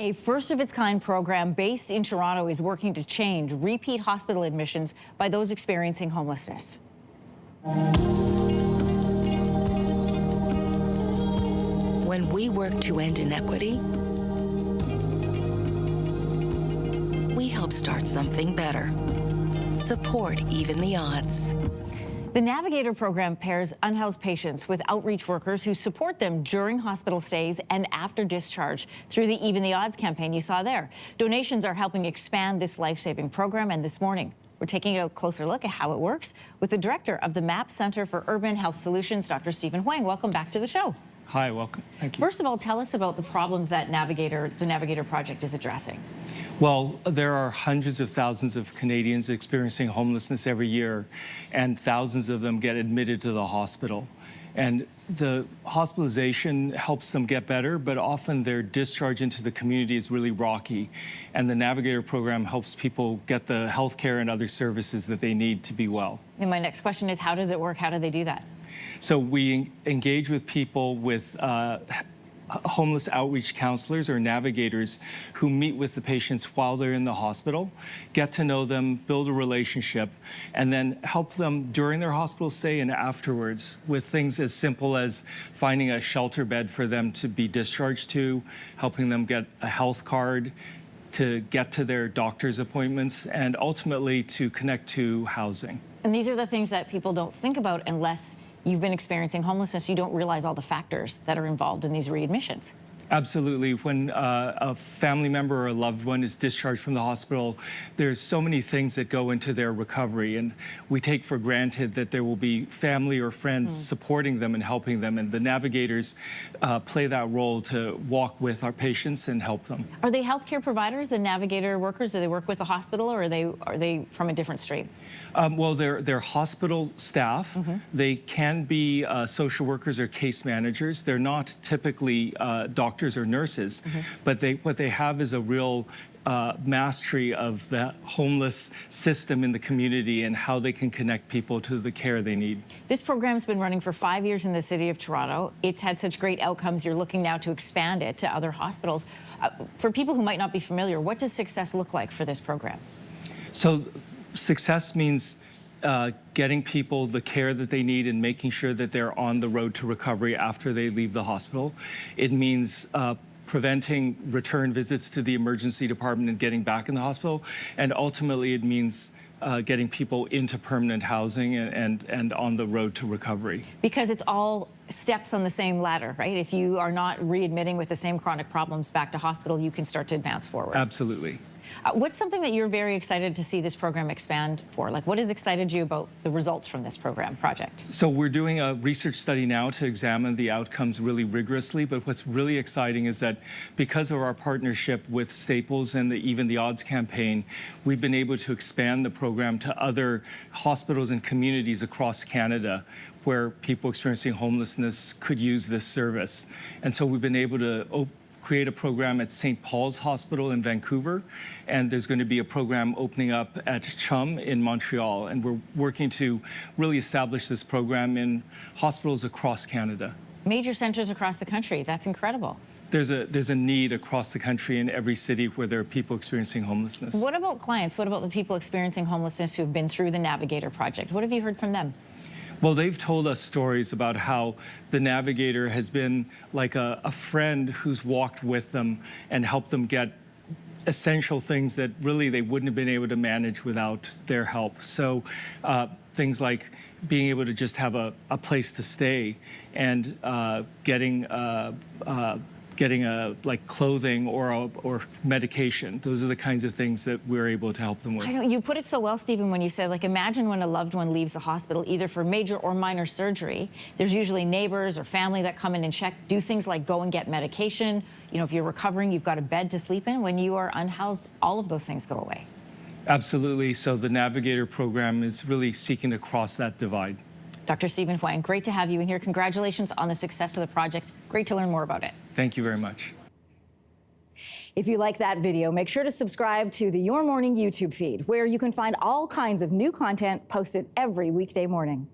A first-of-its-kind program based in Toronto is working to change repeat hospital admissions by those experiencing homelessness. When we work to end inequity, we help start something better. Support even the odds. The Navigator program pairs unhoused patients with outreach workers who support them during hospital stays and after discharge through the Even the Odds campaign you saw there. Donations are helping expand this life-saving program, and this morning we're taking a closer look at how it works with the director of the MAP Center for Urban Health Solutions, Dr. Stephen Huang. Welcome back to the show. Hi, welcome. Thank you. First of all, tell us about the problems that the Navigator project is addressing. Well, there are hundreds of thousands of Canadians experiencing homelessness every year, and thousands of them get admitted to the hospital. And the hospitalization helps them get better, but often their discharge into the community is really rocky. And the Navigator program helps people get the health care and other services that they need to be well. And my next question is, how does it work? How do they do that? So we engage with people with homeless outreach counselors or navigators who meet with the patients while they're in the hospital, get to know them, build a relationship, and then help them during their hospital stay and afterwards with things as simple as finding a shelter bed for them to be discharged to, helping them get a health card, to get to their doctor's appointments, and ultimately to connect to housing. And these are the things that people don't think about unless you've been experiencing homelessness. You don't realize all the factors that are involved in these readmissions. Absolutely. When a family member or a loved one is discharged from the hospital, there's so many things that go into their recovery, and we take for granted that there will be family or friends supporting them and helping them, and the navigators play that role to walk with our patients and help them. Are they healthcare providers, the Navigator workers? Do they work with the hospital, or are they from a different stream? Well, they're hospital staff. They can be social workers or case managers. They're not typically doctors or nurses, but what they have is a real mastery of the homeless system in the community and how they can connect people to the care they need. This program's been running for 5 years in the city of Toronto. It's had such great outcomes. You're looking now to expand it to other hospitals. For people who might not be familiar, what does success look like for this program? So success means getting people the care that they need and making sure that they're on the road to recovery after they leave the hospital. It means preventing return visits to the emergency department and getting back in the hospital. And ultimately, it means getting people into permanent housing and on the road to recovery. Because it's all steps on the same ladder, right? If you are not readmitting with the same chronic problems back to hospital, you can start to advance forward. Absolutely. What's something that you're very excited to see this program expand for? Like, what has excited you about the results from this project? So we're doing a research study now to examine the outcomes really rigorously, but what's really exciting is that because of our partnership with Staples and the Even the Odds campaign, we've been able to expand the program to other hospitals and communities across Canada where people experiencing homelessness could use this service. And so we've been able to create a program at St. Paul's Hospital in Vancouver, and there's going to be a program opening up at CHUM in Montreal, and we're working to really establish this program in hospitals across Canada. Major centers across the country. That's incredible. There's a need across the country in every city where there are people experiencing homelessness. What about clients? What about the people experiencing homelessness who've been through the Navigator project? What have you heard from them? Well, they've told us stories about how the Navigator has been like a friend who's walked with them and helped them get essential things that really they wouldn't have been able to manage without their help. So things like being able to just have a place to stay and getting like clothing or medication. Those are the kinds of things that we're able to help them with. I know, you put it so well, Stephen, when you said, like, imagine when a loved one leaves the hospital, either for major or minor surgery. There's usually neighbors or family that come in and check, do things like go and get medication. You know, if you're recovering, you've got a bed to sleep in. When you are unhoused, all of those things go away. Absolutely. So the Navigator program is really seeking to cross that divide. Dr. Stephen Huang, great to have you in here. Congratulations on the success of the project. Great to learn more about it. Thank you very much. If you like that video, make sure to subscribe to the Your Morning YouTube feed, where you can find all kinds of new content posted every weekday morning.